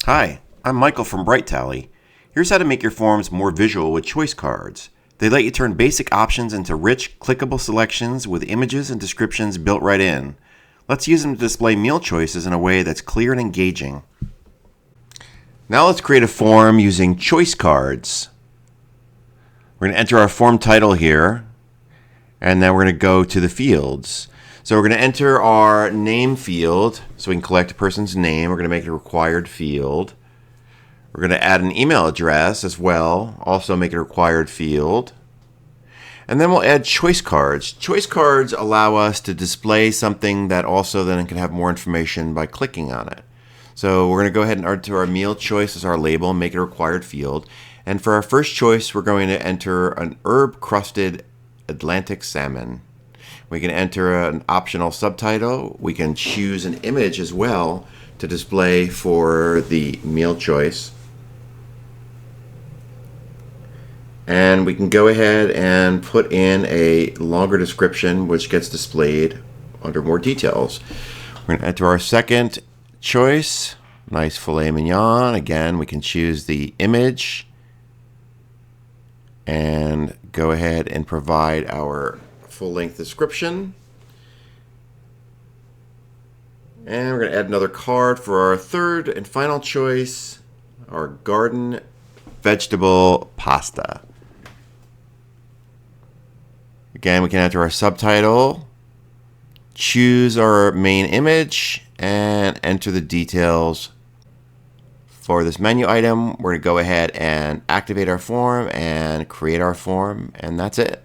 Hi, I'm Michael from BrightTally. Here's how to make your forms more visual with choice cards. They let you turn basic options into rich, clickable selections with images and descriptions built right in. Let's use them to display meal choices in a way that's clear and engaging. Now let's create a form using choice cards. We're going to enter our form title here, and then we're going to go to the fields. So we're going to enter our name field so we can collect a person's name. We're going to make it a required field. We're going to add an email address as well, also make it a required field. And then we'll add choice cards. Choice cards allow us to display something that also then can have more information by clicking on it. So we're going to go ahead and enter our meal choice as our label and make it a required field. And for our first choice, we're going to enter an herb-crusted Atlantic salmon. We can enter an optional subtitle. We can choose an image as well to display for the meal choice. And we can go ahead and put in a longer description which gets displayed under more details. We're going to enter our second choice, nice filet mignon. Again, we can choose the image and go ahead and provide our full-length description. And we're going to add another card for our third and final choice, our garden vegetable pasta. Again, we can enter our subtitle, choose our main image, and enter the details. For this menu item, we're going to go ahead and activate our form and create our form, and that's it.